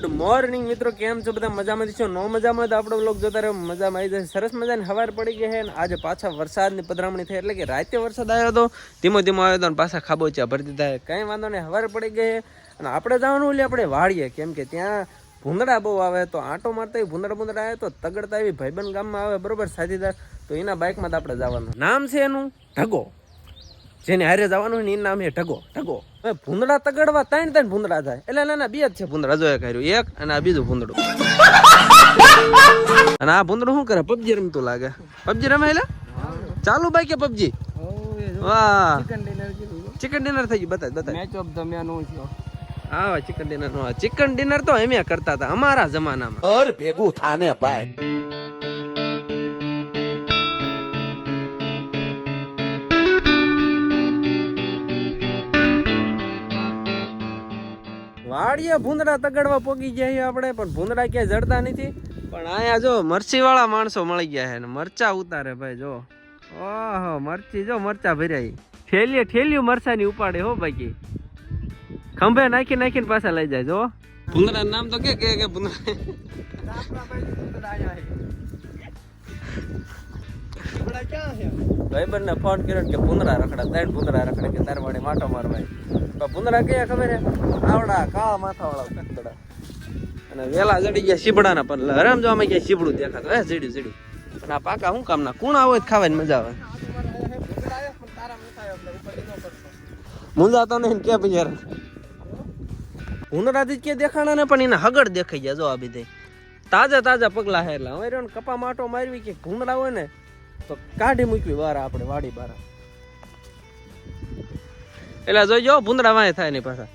Good morning મિત્રો, કેમ છો બધા? મજામાં છો? નો મજામાં તો આપણો વ્લોગ જોતા રહ્યો. મજામાં આવી જશે. સરસ મજાની હવાર પડી ગઈ છે અને આજે પાછા વરસાદની પધરામણી થઈ, એટલે કે રાતે વરસાદ આવ્યો હતો, ધીમો ધીમો આવ્યો હતો અને પાછા ખાબોચિયા ભરી દીધા. કંઈ વાંધો નહીં, હવાર પડી ગઈ અને આપણે જવાનું એટલે આપણે વાળીએ, કેમ કે ત્યાં ભૂંદડા બહુ આવે. તો આંટો મારતા ભૂંદડા આવે તો તગડતા એવી ભાઈબંધ ગામમાં આવે, બરોબર, સાથીદાર. તો એના બાઇકમાં તો આપણે જવાનું. નામ છે એનું ઢગો, જેને હારે જવાનું ને એનું નામ છે ઢગો. હવે ભૂંદડા તગડવા ત્રણ ભૂંદડા થાય, એટલે ના બે જ છે ભૂંદડા. જો કર્યું એક અને આ બીજું ભૂંદડું. અને આ ભૂંદડું શું કરે? પબજી રમતું લાગે. પબજી રમે એટલે ચાલુ બાઈક કે પબજી? વાહ, ચિકન ડિનર થઈ ગયું. બતાય મેચ ઓફ ધ મેન હું છું. હા, ચિકન ડિનર નો. ચિકન ડિનર તો અમે કરતા હતા અમારા જમાનામાં. ઓર ભેગું થાને ભાઈ. વાડીએ ભૂંદડા તગડવા પોગી ગયા આપણે, પણ ભૂંદડા ક્યાંય જડતા નથી. પણ અહીંયા જો મરચી વાળા માણસો મળી ગયા છે ને મરચા ઉતારે ભાઈ. જો ઓહો, મરચી જો, મરચા ભર્યા. ઠેલીઓ મરચાની ઉપાડે હો બાકી. ખંભે નાખીને પાછા લઈ જાય. જો ભૂંદડા નામ તો કે ભૂંદડા. ભાઈબંધ ને ફોન કર્યો કે ભૂંદડા રખડા, ત્રણ ભૂંદડા રખડે કે તાર વાડે માટો મારવાય. ભૂંદડા કયા ખબર હે? આવડા કાળા માથા વાળા કકડા. અને વેલા જડી ગયા સીબડાના. પણ હરામ જો આમાં ક્યાંય સીબડું દેખાતો. સીડ્યું. અને આ પાકા શું કામના? કુણા હોય ખાવાની મજા આવે. મુંજાતો નહીં કે યાર. ભૂંદડાથી કે દેખાણા ને પણ એના હગડ દેખાઈ ગયા. જો આ બીજે તાજા પગલા હે. એટલે હવે કપા માટો મારવી કે ભૂંદડા હોય ને તો કાઢી મૂકવી બાર આપણે વાડી બાર. એટલે જોઈજો ભૂંદડા વાય થાય નહીં પાછા.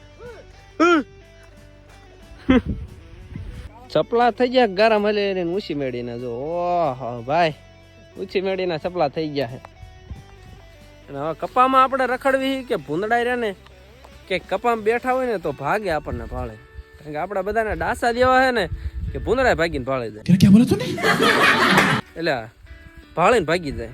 ચપલા થઈ ગયા ગારા મળે ઊંચી મેળીને. જો ઓહો ભાઈ, ઊંચી મેળીના ચપલા થઈ ગયા છે. અને હવે કપામાં આપણે રખડવી કે ભૂંદડા રહ્યા ને કે કપામાં બેઠા હોય ને તો ભાગે આપણને ભાળે. કારણ કે આપણા બધાને ડાસા જેવા છે ને કે ભૂંદડા ભાગીને ભાળે જાય. એટલે ભાળીને ભાગી જાય.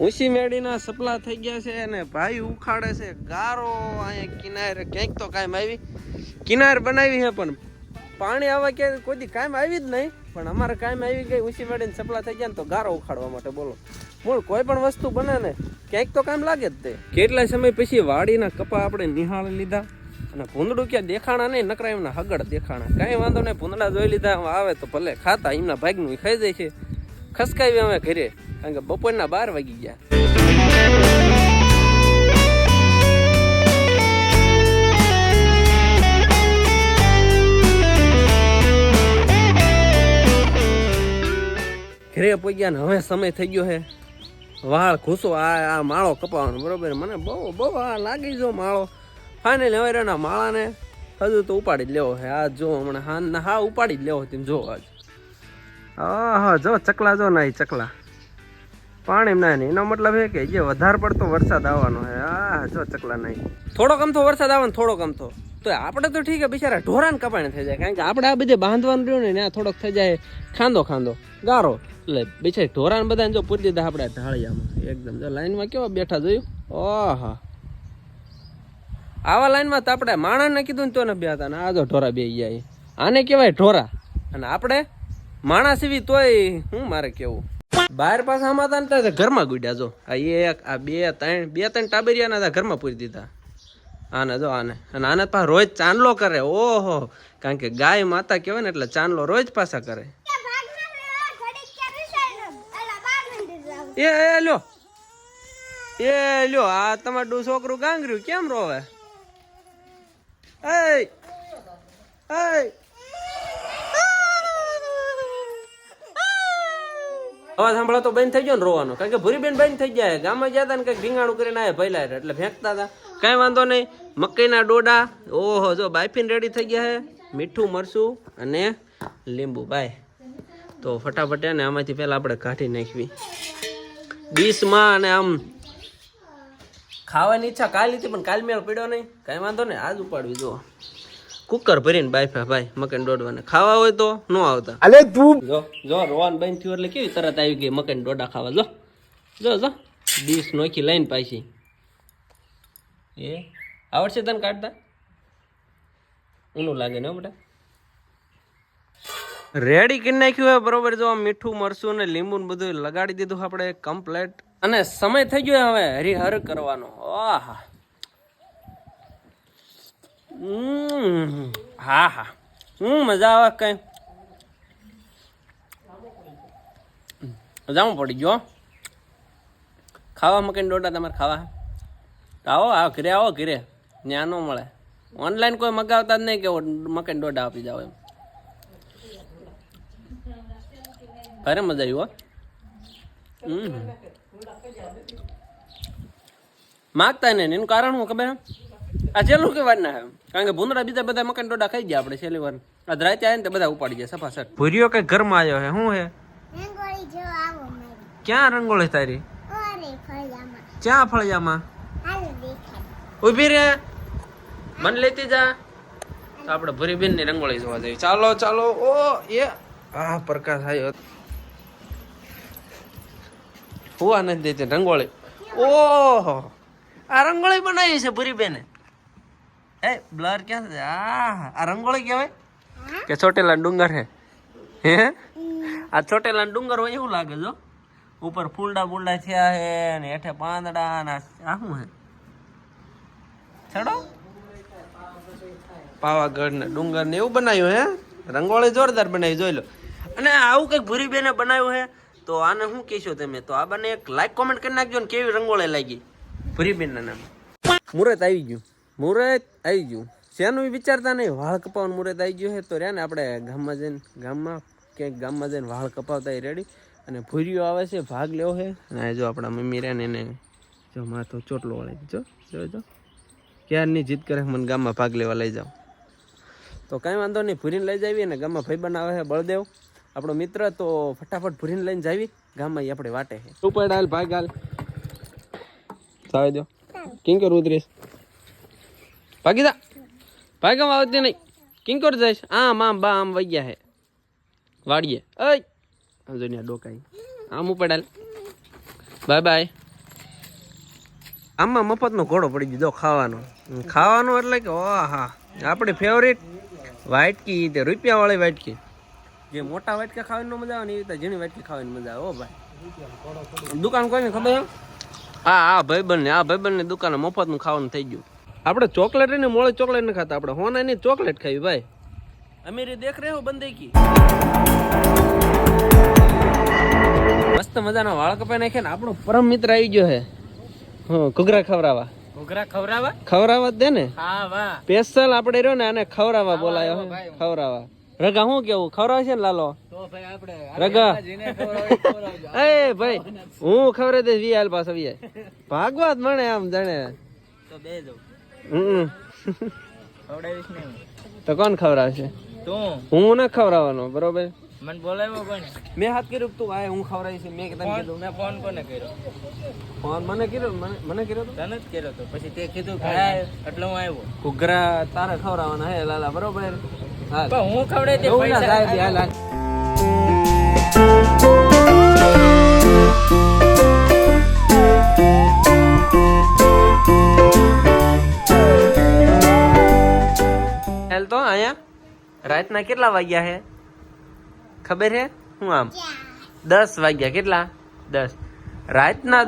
ઊંચી મેળીના સપલા થઈ ગયા છે અને ભાઈ ઉખાડે છે ગારો. અહીંયા કિનારે ક્યાંક તો કાયમ આવી કિનાર બનાવી છે, પણ પાણી આવવા ક્યાંય કોઈ કાયમ આવી જ નહીં. પણ અમારે કાયમ આવી ગઈ. ઊંચી મેળીને સપલા થઈ ગયા ને તો ગારો ઉખાડવા માટે. બોલો, મૂળ કોઈ પણ વસ્તુ બને ને ક્યાંક તો કામ લાગે જ તે. કેટલા સમય પછી વાડીના કપા આપણે નિહાળી લીધા અને ભૂંદડું ક્યાં દેખાણા નહીં, નકરા એમના હગડ દેખાણા. કાંઈ વાંધો નહીં, ભૂંદડા જોઈ લીધા. આવે તો ભલે ખાતા, એમના ભાગનું ખાઈ જાય છે. ખસકાવી અમે ઘરે, કારણ કે બપોરના 12 વાગી ગયા. ઘરે પહોંચ્યા ને હવે સમય થઈ ગયો છે વાળ ઘૂસો. આ માળો કપાવાનો, બરોબર. મને બહુ આ લાગી જો માળો. ફાઇનલી હવે એના માળાને હજુ તો ઉપાડી જ લેવો છે. આ જો હમણાં હા ઉપાડી જ લેવો. તેમ જો આજ હા જો ચકલા જો ના ચકલા પાણી ના નહીં. એનો મતલબ એ કે જે વધારે પડતો વરસાદ આવવાનો છે. હા જો ચકલા નહીં. થોડોક અમથો વરસાદ આવે ને થોડોક અમથો તો આપણે તો ઠીક છે, બિચારા ઢોરાને કપાણે થઈ જાય. કારણ કે આપણે આ બધે બાંધવાનું રહ્યું ને ત્યાં થોડોક થઈ જાય ખાંદો ગારો. એટલે બિચારી ઢોરાને બધાને જો પૂરી દીધા આપણે ઢાળિયામાં એકદમ. જો લાઈનમાં કેવા બેઠા જોયું. ઓહા, આવા લાઈનમાં તો આપણે માણસને કીધું ને તો ને બે હતા ને આ જો ઢોરા બે જાય. આને કહેવાય ઢોરા. અને આપણે માણસ એવી તોય હું મારે કેવું. બહાર પાછા આમાં હતા ને ઘરમાં ગુડ્યા. જો આ એક આ બે ત્રણ ટાબરિયાના ઘરમાં પૂરી દીધા. આને જો આને. અને આને પાછા રોજ ચાંદલો કરે. ઓહો, કારણ કે ગાય માતા કહેવાય ને એટલે ચાંદલો રોજ પાછા કરે. એ લ્યો આ તમારું છોકરું ગાંગર્યું કેમ રોવે? અવાજ સાંભળો તો બંધ થઈ ગયો ને રોવાનો. કારણ કે ભૂરીબેન બંધ થઈ જાય. ગામમાં ગયા હતા ને કઈક ભીંગાણું કરીને આયા ભૈલા એટલે ફેંકતા હતા. કઈ વાંધો નહીં. મકાઈના ડોડા ઓહો જો બાફીને રેડી થઈ ગયા છે. મીઠું મરચું અને લીંબુ ભાઈ. તો ફટાફટ ને આમાંથી પેલા આપણે કાઢી નાખવી ડીશમાં. અને આમ ખાવાની ઈચ્છા કાલ હતી પણ કાલ મેળ પડ્યો નહીં. કઈ વાંધો નહીં, આજ ઉપાડવી. જો કુકર ભરીને બાફ્યા ભાઈ મકાઈ દોડવાને. ખાવા હોય તો ન આવતા. અલે તું જો રોવાનું બંધ થયું એટલે કેવી તરત આવી ગઈ મકાઈ દોડા ખાવા. જો ડીશ નોખી લઈને પાછી. એ આવડશે તને કાઢતા? ઊનું લાગે ને બેટા. રેડી કરી નાખ્યું હે બરોબર. જો મીઠું મરચું ને લીંબુ ને બધું લગાડી દીધું આપણે કમ્પ્લેટ. અને સમય થઈ ગયો હવે હરિહર કરવાનો. આહા હા હા મજા આવે કઈ. જાવું પડી ગયો ખાવા મકાઈ ડોડા. તમારે ખાવા આવો ઘરે આવો. ઘરે ત્યાં ન મળે. ઓનલાઈન કોઈ મગાવતા જ નહીં કે મકાઈ ડોડા આપી જાવ એમ. ભારે મજા આવી હો. માગતા નહીં એનું કારણ શું ખબર? આ છેલ્લું કે વાર ના કારણ કે ભૂંદડા બીજા બધા મકાઈ ડોડા ખાઈ ગયા આપણે છેલ્લી વાર. આ રાતે આવે ને બધા ઉપાડી જાય સફાસટ. ભૂરીઓ કઈ ઘરમાં આવ્યો હે શું હે? ક્યાં રંગોળી તારી? ક્યાં ફળિયામાં? ઉભી રે મને લેતી જા. તો આપણે ભૂરી બેન ની રંગોળી જોવા જઈએ. ચાલો ચાલો. ઓ એ આ પ્રકાશ આવ્યો. હુવા નથી દેતી રંગોળી. ઓહો આ રંગોળી બનાવી છે ભૂરી બેને. એ બ્લર ક્યાં છે? આ રંગોળી કહેવાય કે ચોટેલા ડુંગર હે? હે આ ચોટેલા ડુંગર હોય એવું લાગે. જો ઉપર ફૂલડા બુલડા થયા હે ને હેઠે પાંદડા ને આ શું હે? છડો પાવાગઢ ને ડુંગર ને એવું બનાવ્યું હે. રંગોળી જોરદાર બનાવી જોઈ લો. અને આવું કઈક ભૂરી બેને બનાવ્યું હે તો આને શું કહેશો તમે? તો આ બને એક લાઈક કોમેન્ટ કરી નાખજો ને કેવી રંગોળી લાગી ભૂરી બેન ના નામે. મુરત આવી ગયું. મુરત આવી ગયું. શેનું વિચારતા નહીં. વાળ કપાવવાનું મુરત આવી ગયું હે તો રહ્યા ને આપણે ગામમાં જઈને ગામમાં જઈને વાળ કપાવતા રેડી. અને ભૂરીઓ આવે છે ભાગ લેવો છે. અને જો આપણા મમ્મી રહ્યા ને એને જો માથો ચોટલો વળે. જો ક્યારની જીત કરે મને ગામમાં ભાગ લેવા લઈ જાઓ. તો કાંઈ વાંધો નહીં ભૂરીને લઈ જાવી. અને ગામમાં ભાઈ બનાવે છે બળદેવ આપણો મિત્ર. તો ફટાફટ ભૂરીને લઈને જાવી ગામમાં. આપણે વાટે છે ઉપર હાલ ભાગ હાલ સાવે દો. કિંકર ઉતરીશ ભાગી દા. ભાગમ આવતી નહીં. કિંકર જઈશ આમ આમ બા આમ વઈ ગયા હે વાડીએ. જો ડોકાઈ આમ ઉપડાલ. Bye bye. આમાં મફતનો ઘોડો પડી ગયો ખાવાનો. ખાવાનું એટલે કે ઓહા આપણી ફેવરેટ વાટકી. તે રૂપિયા વાળી વાટકી. જે મોટા વાટકા ખાવાની મજા આવે ને એવી રીતે ઝીણી વાટકી ખાવાની મજા આવે. ઓ ભાઈ દુકાન કોઈને ખબર? હા ભાઈબંધ ની દુકાને મફતનું ખાવાનું થઈ ગયું. આપણે ચોકલેટ ને મોળે ચોકલેટ ને ખાતા. આપણે હોના ની ચોકલેટ ખાવી ભાઈ. અમીરી દેખ રહે હો બંદે કી. મસ્ત મજાના વાળ કપાઈ નાખ્યા ને આપણો પરમ મિત્ર આવી ગયો હે. ઘૂઘરા ખવરાવા. ખવરાવા દે ને. સ્પેશિયલ આપણે રહ્યો ને આને ખવરાવા બોલાયો હે. ખવરાવા રગા શું કેવું ખવરાવે છે ને લાલો? રગા એ ભાઈ હું ખવરાવી દઈશ. વી હાલ પાસ આવી ભાગવત મને આમ જાણે તો બે દઉં. તો કોણ ખવડાવશે? હું ન ખવડાવવાનો બરોબર. મને બોલાવ્યો કોને? મેં હાથ કર્યો તું આય હું ખવડાવીશ. મેં તને કીધું. મેં ફોન કોને કર્યો? ફોન મને કર્યો. મને કર્યો તો તને જ કર્યો તો પછી તે કીધું એટલે હું આવ્યો. ઘૂઘરા તારે ખવડાવવાના હે લાલા બરોબર. હા હું ખવડાવી દે પૈસા હાલ. તો અહીંયા રાતના કેટલા વાગ્યા હે ખબર હે? હું આમ 10 વાગ્યા. કેટલા? 10. રાતના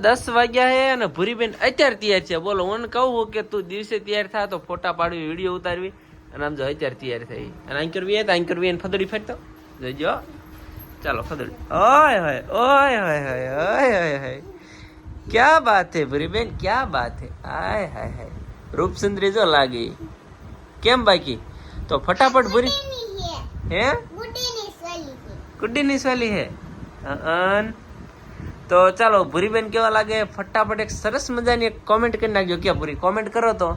10 વાગ્યા હે. અને ભૂરીબેન અત્યારે તૈયાર છે. બોલો હું કહું કે તું દિવસે તૈયાર થા તો ફોટા પાડવી વિડીયો ઉતારવી. અને આમ જો અત્યારે તૈયાર થઈ. અને આંકર વી ફદડી ફેરતો જોઈજો. ચાલો ફદડી. ઓય હોય ઓય હોય હોય ઓય હોય હોય. ક્યા બાત હે ભૂરીબેન ક્યા બાત હે. આય હાય હાય રૂપસુંદરી જો લાગી. કેમ બાકી? તો ફટાફટ ભૂરી હે ગુડ્ડીની સ્વાલી હે. તો ચાલો ભૂરીબેન કેવા લાગે ફટાફટ એક સરસ મજાની એક કોમેન્ટ કરી નાખજો. ક્યાં ભૂરી કોમેન્ટ કરો તો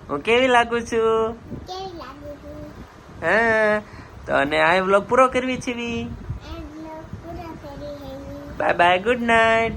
હું કેવી લાગુ છું? હા તો અને આ વ્લોગ પૂરો કરવી છે. Bye bye good night.